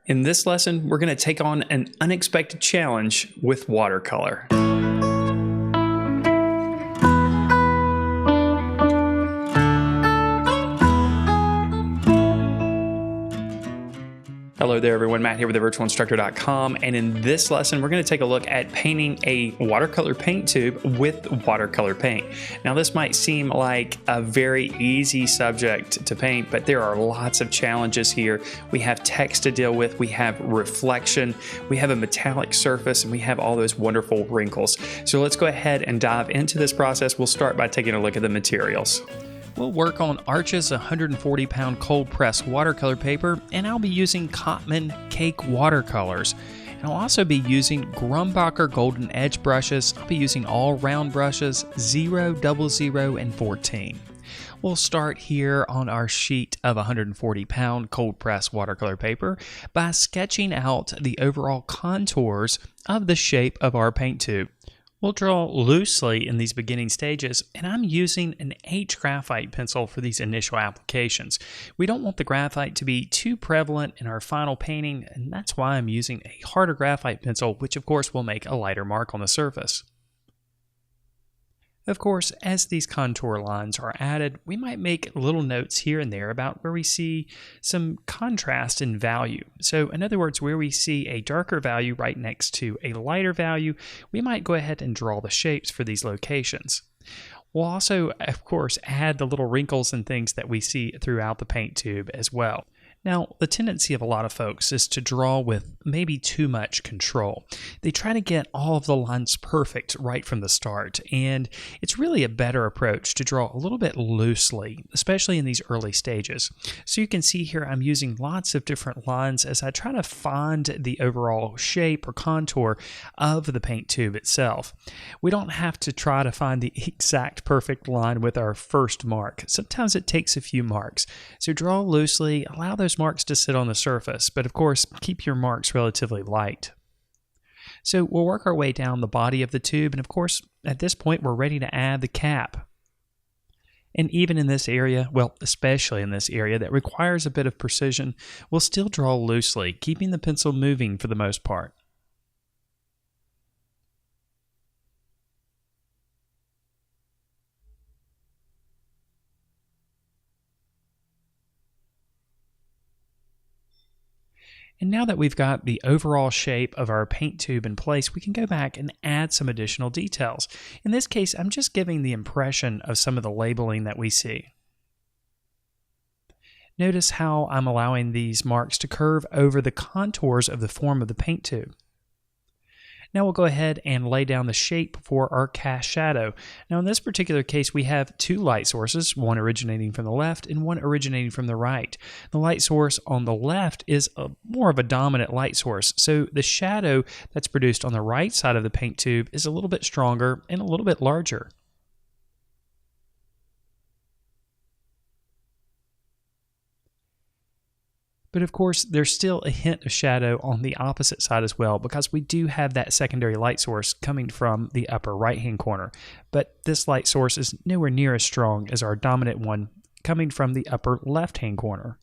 In this lesson, we're going to take on an unexpected challenge with watercolor. Hello there everyone, Matt here with thevirtualinstructor.com, and in this lesson we're going to take a look at painting a watercolor paint tube with watercolor paint. Now this might seem like a very easy subject to paint, but there are lots of challenges here. We have text to deal with, we have reflection, we have a metallic surface, and we have all those wonderful wrinkles. So let's go ahead and dive into this process. We'll start by taking a look at the materials. We'll work on Arches 140-pound cold press watercolor paper, and I'll be using Cotman Cake watercolors. And I'll also be using Grumbacher Golden Edge brushes. I'll be using all round brushes, 0, 00, and 14. We'll start here on our sheet of 140-pound cold press watercolor paper by sketching out the overall contours of the shape of our paint tube. We'll draw loosely in these beginning stages, and I'm using an H graphite pencil for these initial applications. We don't want the graphite to be too prevalent in our final painting, and that's why I'm using a harder graphite pencil, which of course will make a lighter mark on the surface. Of course, as these contour lines are added, we might make little notes here and there about where we see some contrast in value. So in other words, where we see a darker value right next to a lighter value, we might go ahead and draw the shapes for these locations. We'll also, of course, add the little wrinkles and things that we see throughout the paint tube as well. Now, the tendency of a lot of folks is to draw with maybe too much control. They try to get all of the lines perfect right from the start, and it's really a better approach to draw a little bit loosely, especially in these early stages. So you can see here I'm using lots of different lines as I try to find the overall shape or contour of the paint tube itself. We don't have to try to find the exact perfect line with our first mark. Sometimes it takes a few marks. So draw loosely, allow those marks to sit on the surface, but of course keep your marks relatively light. So we'll work our way down the body of the tube, and of course at this point we're ready to add the cap. And even in this area, well, especially in this area that requires a bit of precision, we'll still draw loosely, keeping the pencil moving for the most part. And now that we've got the overall shape of our paint tube in place, we can go back and add some additional details. In this case, I'm just giving the impression of some of the labeling that we see. Notice how I'm allowing these marks to curve over the contours of the form of the paint tube. Now we'll go ahead and lay down the shape for our cast shadow. Now in this particular case we have two light sources, one originating from the left and one originating from the right. The light source on the left is more of a dominant light source, so the shadow that's produced on the right side of the paint tube is a little bit stronger and a little bit larger. But of course, there's still a hint of shadow on the opposite side as well, because we do have that secondary light source coming from the upper right-hand corner. But this light source is nowhere near as strong as our dominant one coming from the upper left-hand corner.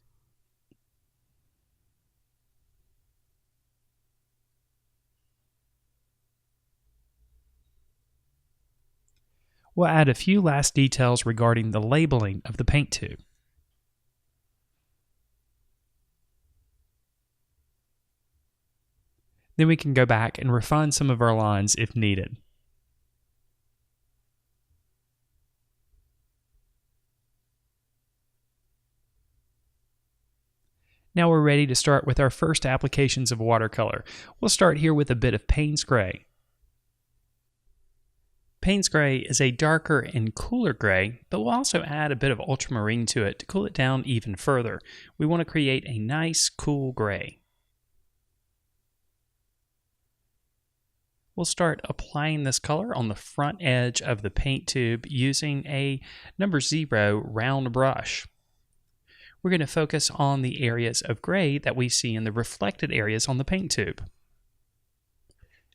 We'll add a few last details regarding the labeling of the paint tube. Then we can go back and refine some of our lines if needed. Now we're ready to start with our first applications of watercolor. We'll start here with a bit of Payne's Gray. Payne's Gray is a darker and cooler gray, but we'll also add a bit of ultramarine to it to cool it down even further. We want to create a nice, cool gray. We'll start applying this color on the front edge of the paint tube using a number 0 round brush. We're going to focus on the areas of gray that we see in the reflected areas on the paint tube.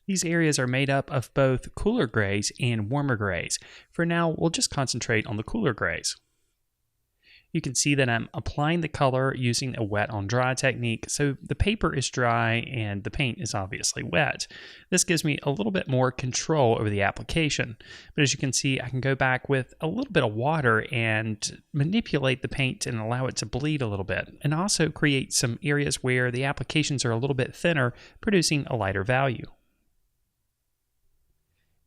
These areas are made up of both cooler grays and warmer grays. For now, we'll just concentrate on the cooler grays. You can see that I'm applying the color using a wet on dry technique, so the paper is dry and the paint is obviously wet. This gives me a little bit more control over the application, but as you can see, I can go back with a little bit of water and manipulate the paint and allow it to bleed a little bit, and also create some areas where the applications are a little bit thinner, producing a lighter value.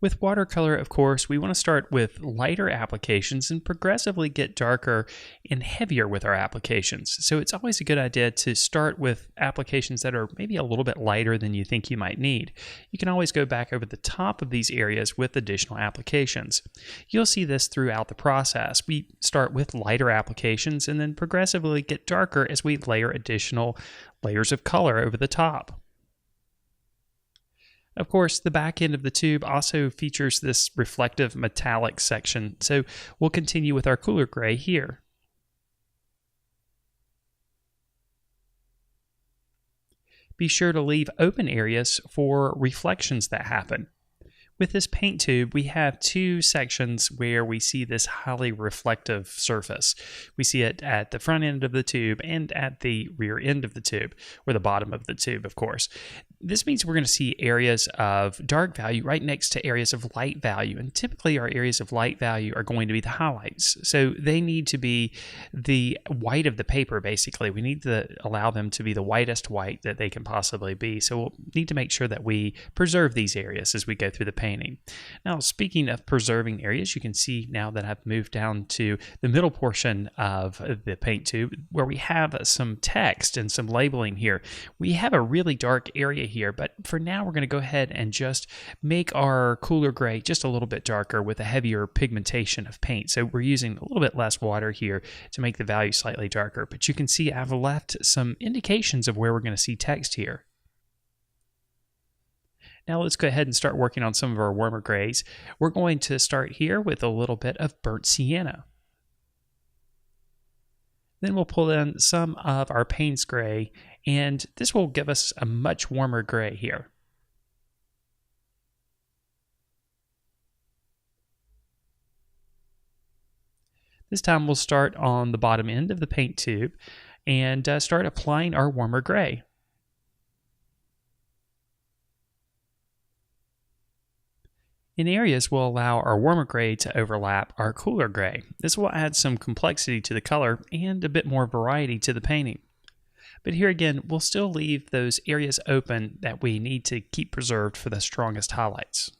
With watercolor, of course, we want to start with lighter applications and progressively get darker and heavier with our applications. So it's always a good idea to start with applications that are maybe a little bit lighter than you think you might need. You can always go back over the top of these areas with additional applications. You'll see this throughout the process. We start with lighter applications and then progressively get darker as we layer additional layers of color over the top. Of course, the back end of the tube also features this reflective metallic section, so we'll continue with our cooler gray here. Be sure to leave open areas for reflections that happen. With this paint tube, we have two sections where we see this highly reflective surface. We see it at the front end of the tube and at the rear end of the tube, or the bottom of the tube, of course. This means we're going to see areas of dark value right next to areas of light value, and typically our areas of light value are going to be the highlights. So they need to be the white of the paper, basically. We need to allow them to be the whitest white that they can possibly be. So we'll need to make sure that we preserve these areas as we go through the painting. Now, speaking of preserving areas, you can see now that I've moved down to the middle portion of the paint tube where we have some text and some labeling here. We have a really dark area here, but for now we're going to go ahead and just make our cooler gray just a little bit darker with a heavier pigmentation of paint. So we're using a little bit less water here to make the value slightly darker, but you can see I've left some indications of where we're going to see text here. Now let's go ahead and start working on some of our warmer grays. We're going to start here with a little bit of burnt sienna. Then we'll pull in some of our Payne's gray, and this will give us a much warmer gray here. This time we'll start on the bottom end of the paint tube and start applying our warmer gray. In areas, we'll allow our warmer gray to overlap our cooler gray. This will add some complexity to the color and a bit more variety to the painting. But here again, we'll still leave those areas open that we need to keep preserved for the strongest highlights.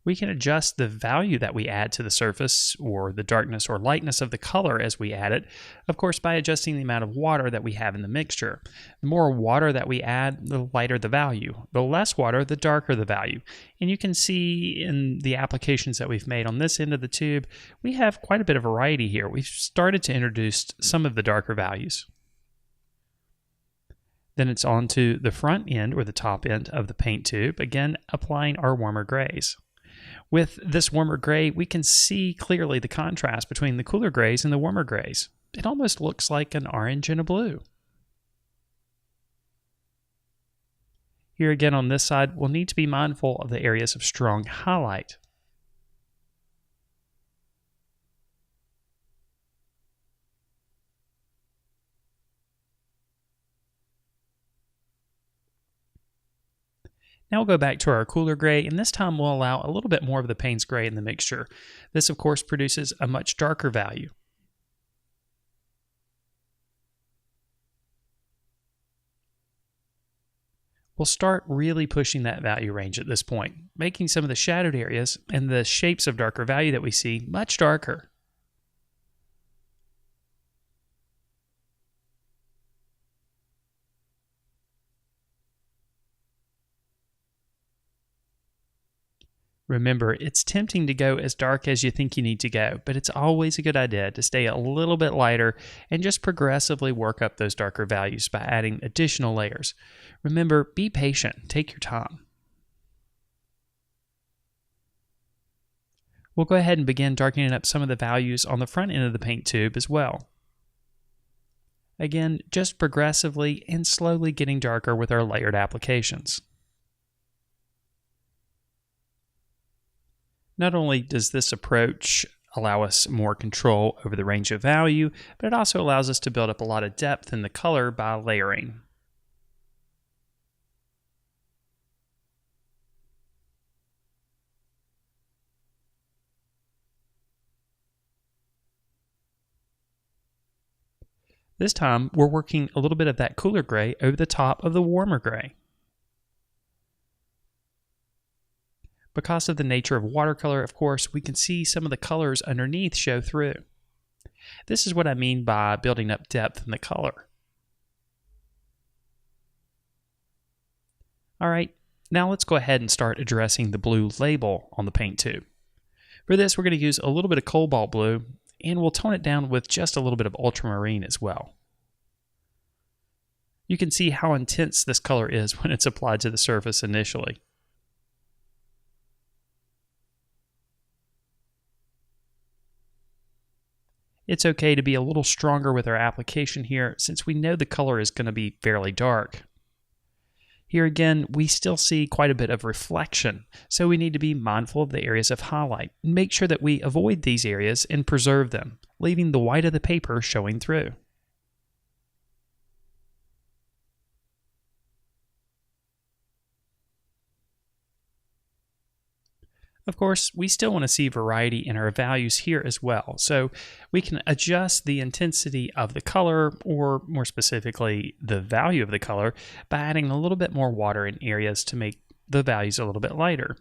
We can adjust the value that we add to the surface, or the darkness or lightness of the color as we add it, of course by adjusting the amount of water that we have in the mixture. The more water that we add, the lighter the value. The less water, the darker the value. And you can see in the applications that we've made on this end of the tube, we have quite a bit of variety here. We've started to introduce some of the darker values. Then it's on to the front end, or the top end of the paint tube, again applying our warmer grays. With this warmer gray, we can see clearly the contrast between the cooler grays and the warmer grays. It almost looks like an orange and a blue. Here again on this side, we'll need to be mindful of the areas of strong highlight. Now we'll go back to our cooler gray, and this time we'll allow a little bit more of the Payne's gray in the mixture. This, of course, produces a much darker value. We'll start really pushing that value range at this point, making some of the shadowed areas and the shapes of darker value that we see much darker. Remember, it's tempting to go as dark as you think you need to go, but it's always a good idea to stay a little bit lighter and just progressively work up those darker values by adding additional layers. Remember, be patient, take your time. We'll go ahead and begin darkening up some of the values on the front end of the paint tube as well. Again, just progressively and slowly getting darker with our layered applications. Not only does this approach allow us more control over the range of value, but it also allows us to build up a lot of depth in the color by layering. This time, we're working a little bit of that cooler gray over the top of the warmer gray. Because of the nature of watercolor, of course, we can see some of the colors underneath show through. This is what I mean by building up depth in the color. All right, now let's go ahead and start addressing the blue label on the paint tube. For this, we're going to use a little bit of cobalt blue, and we'll tone it down with just a little bit of ultramarine as well. You can see how intense this color is when it's applied to the surface initially. It's okay to be a little stronger with our application here since we know the color is going to be fairly dark. Here again, we still see quite a bit of reflection, so we need to be mindful of the areas of highlight and make sure that we avoid these areas and preserve them, leaving the white of the paper showing through. Of course, we still want to see variety in our values here as well, so we can adjust the intensity of the color, or more specifically, the value of the color, by adding a little bit more water in areas to make the values a little bit lighter.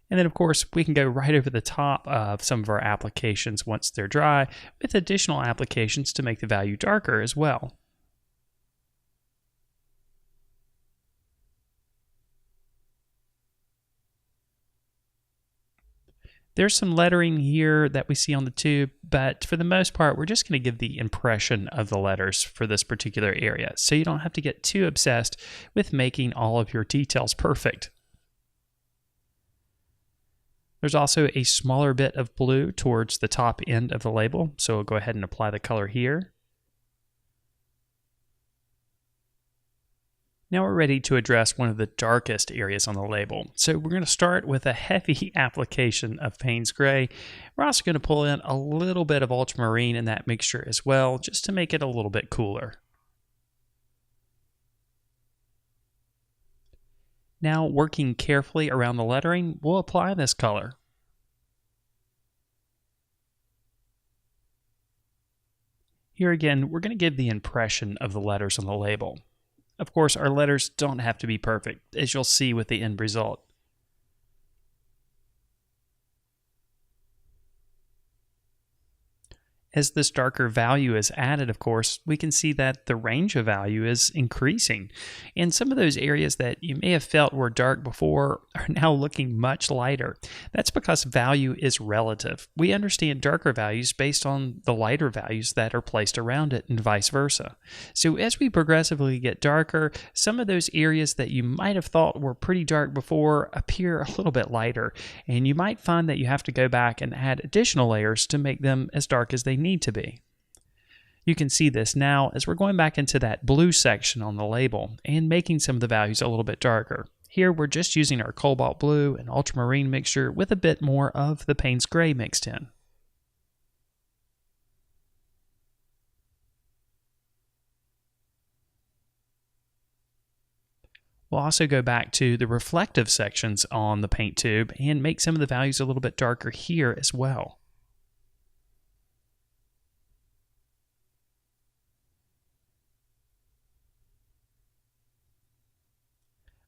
And then, of course, we can go right over the top of some of our applications once they're dry, with additional applications to make the value darker as well. There's some lettering here that we see on the tube, but for the most part, we're just going to give the impression of the letters for this particular area, so you don't have to get too obsessed with making all of your details perfect. There's also a smaller bit of blue towards the top end of the label, so we'll go ahead and apply the color here. Now we're ready to address one of the darkest areas on the label. So we're going to start with a heavy application of Payne's Gray. We're also going to pull in a little bit of ultramarine in that mixture as well, just to make it a little bit cooler. Now, working carefully around the lettering, we'll apply this color. Here again, we're going to give the impression of the letters on the label. Of course, our letters don't have to be perfect, as you'll see with the end result. As this darker value is added, of course, we can see that the range of value is increasing. And some of those areas that you may have felt were dark before are now looking much lighter. That's because value is relative. We understand darker values based on the lighter values that are placed around it and vice versa. So as we progressively get darker, some of those areas that you might have thought were pretty dark before appear a little bit lighter. And you might find that you have to go back and add additional layers to make them as dark as they need to be. You can see this now as we're going back into that blue section on the label and making some of the values a little bit darker. Here we're just using our cobalt blue and ultramarine mixture with a bit more of the Payne's Gray mixed in. We'll also go back to the reflective sections on the paint tube and make some of the values a little bit darker here as well.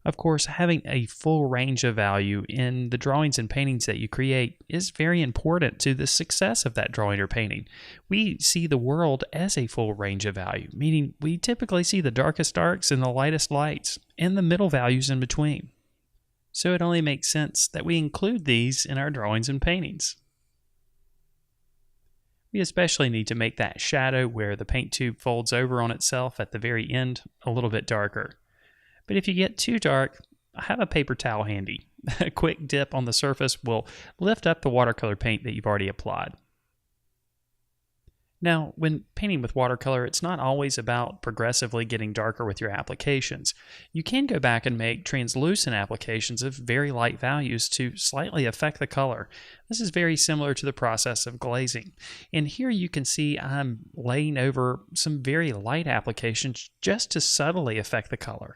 Of course, having a full range of value in the drawings and paintings that you create is very important to the success of that drawing or painting. We see the world as a full range of value, meaning we typically see the darkest darks and the lightest lights, and the middle values in between. So it only makes sense that we include these in our drawings and paintings. We especially need to make that shadow where the paint tube folds over on itself at the very end a little bit darker. But if you get too dark, have a paper towel handy. A quick dip on the surface will lift up the watercolor paint that you've already applied. Now, when painting with watercolor, it's not always about progressively getting darker with your applications. You can go back and make translucent applications of very light values to slightly affect the color. This is very similar to the process of glazing. And here you can see I'm laying over some very light applications just to subtly affect the color.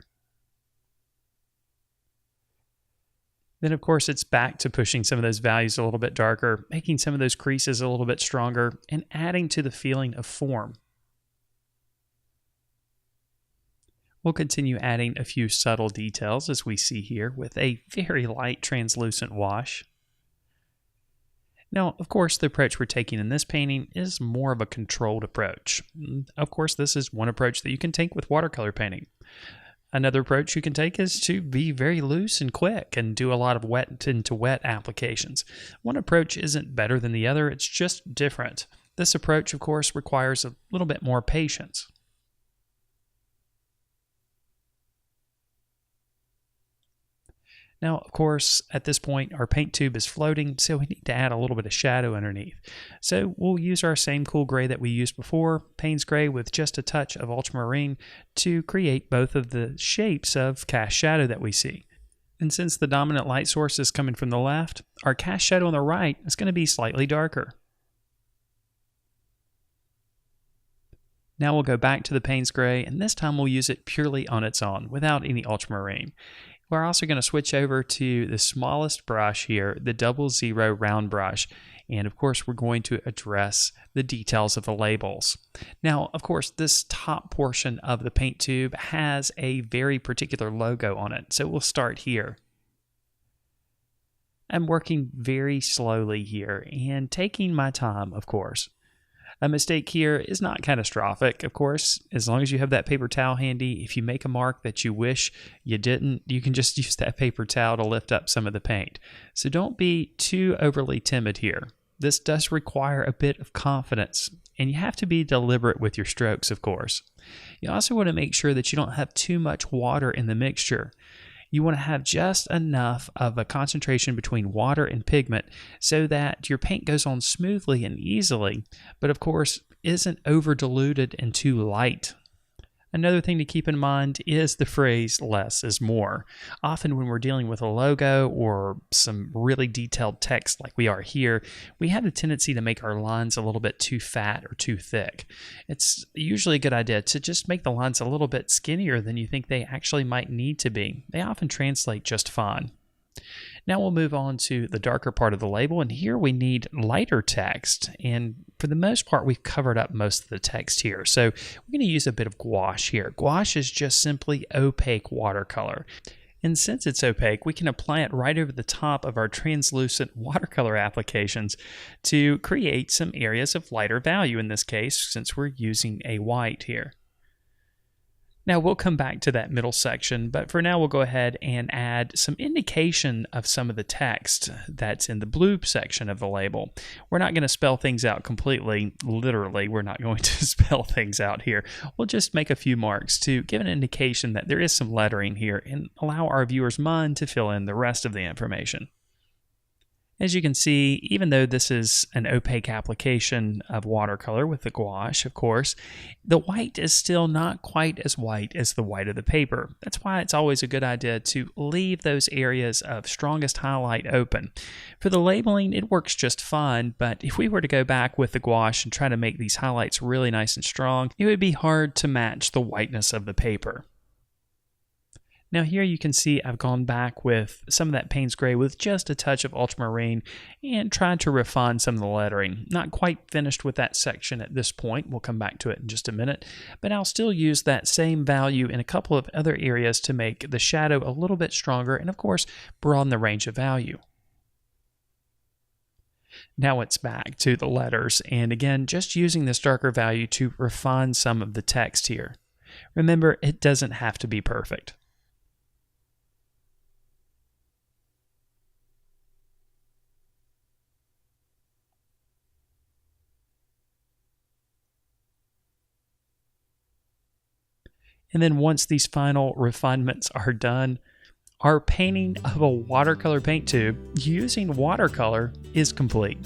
Then, of course, it's back to pushing some of those values a little bit darker, making some of those creases a little bit stronger, and adding to the feeling of form. We'll continue adding a few subtle details as we see here with a very light translucent wash. Now, of course, the approach we're taking in this painting is more of a controlled approach. Of course, this is one approach that you can take with watercolor painting. Another approach you can take is to be very loose and quick and do a lot of wet into wet applications. One approach isn't better than the other, it's just different. This approach, of course, requires a little bit more patience. Now, of course, at this point, our paint tube is floating, so we need to add a little bit of shadow underneath. So we'll use our same cool gray that we used before, Payne's gray with just a touch of ultramarine to create both of the shapes of cast shadow that we see. And since the dominant light source is coming from the left, our cast shadow on the right is going to be slightly darker. Now we'll go back to the Payne's gray, and this time we'll use it purely on its own, without any ultramarine. We're also going to switch over to the smallest brush here, the 00 round brush. And of course, we're going to address the details of the labels. Now, of course, this top portion of the paint tube has a very particular logo on it. So we'll start here. I'm working very slowly here and taking my time, of course. A mistake here is not catastrophic, of course, as long as you have that paper towel handy. If you make a mark that you wish you didn't, you can just use that paper towel to lift up some of the paint. So don't be too overly timid here. This does require a bit of confidence, and you have to be deliberate with your strokes, of course. You also want to make sure that you don't have too much water in the mixture. You want to have just enough of a concentration between water and pigment so that your paint goes on smoothly and easily, but of course isn't over diluted and too light. Another thing to keep in mind is the phrase less is more. Often when we're dealing with a logo or some really detailed text like we are here, we have a tendency to make our lines a little bit too fat or too thick. It's usually a good idea to just make the lines a little bit skinnier than you think they actually might need to be. They often translate just fine. Now we'll move on to the darker part of the label, and here we need lighter text, and for the most part we've covered up most of the text here. So we're going to use a bit of gouache here. Gouache is just simply opaque watercolor. And since it's opaque, we can apply it right over the top of our translucent watercolor applications to create some areas of lighter value in this case, since we're using a white here. Now we'll come back to that middle section, but for now we'll go ahead and add some indication of some of the text that's in the blue section of the label. We're not going to spell things out completely, literally, we're not going to spell things out here. We'll just make a few marks to give an indication that there is some lettering here and allow our viewer's mind to fill in the rest of the information. As you can see, even though this is an opaque application of watercolor with the gouache, of course, the white is still not quite as white as the white of the paper. That's why it's always a good idea to leave those areas of strongest highlight open. For the labeling, it works just fine, but if we were to go back with the gouache and try to make these highlights really nice and strong, it would be hard to match the whiteness of the paper. Now here you can see I've gone back with some of that Payne's gray with just a touch of ultramarine and tried to refine some of the lettering. Not quite finished with that section at this point. We'll come back to it in just a minute, but I'll still use that same value in a couple of other areas to make the shadow a little bit stronger and of course broaden the range of value. Now it's back to the letters, and again just using this darker value to refine some of the text here. Remember, it doesn't have to be perfect. And then once these final refinements are done, our painting of a watercolor paint tube using watercolor is complete.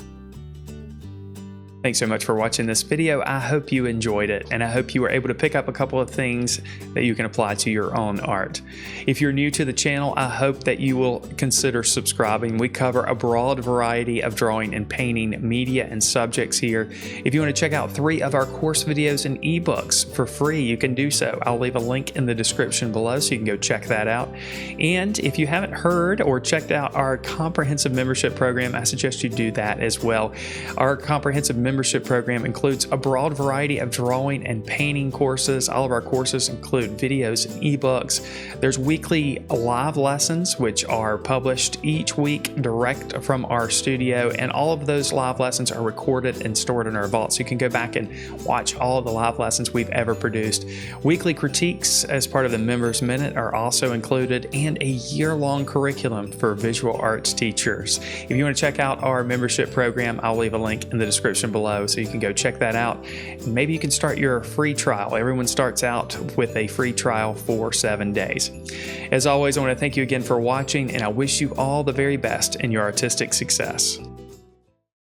Thanks so much for watching this video. I hope you enjoyed it, and I hope you were able to pick up a couple of things that you can apply to your own art. If you're new to the channel, I hope that you will consider subscribing. We cover a broad variety of drawing and painting media and subjects here. If you want to check out 3 of our course videos and ebooks for free, you can do so. I'll leave a link in the description below so you can go check that out. And if you haven't heard or checked out our comprehensive membership program, I suggest you do that as well. Our comprehensive membership program includes a broad variety of drawing and painting courses. All of our courses include videos and ebooks. There's weekly live lessons which are published each week direct from our studio, and all of those live lessons are recorded and stored in our vault, so you can go back and watch all of the live lessons we've ever produced. Weekly critiques as part of the Members Minute are also included, and a year-long curriculum for visual arts teachers. If you want to check out our membership program, I'll leave a link in the description below so you can go check that out. Maybe you can start your free trial. Everyone starts out with a free trial for 7 days. As always, I want to thank you again for watching, and I wish you all the very best in your artistic success.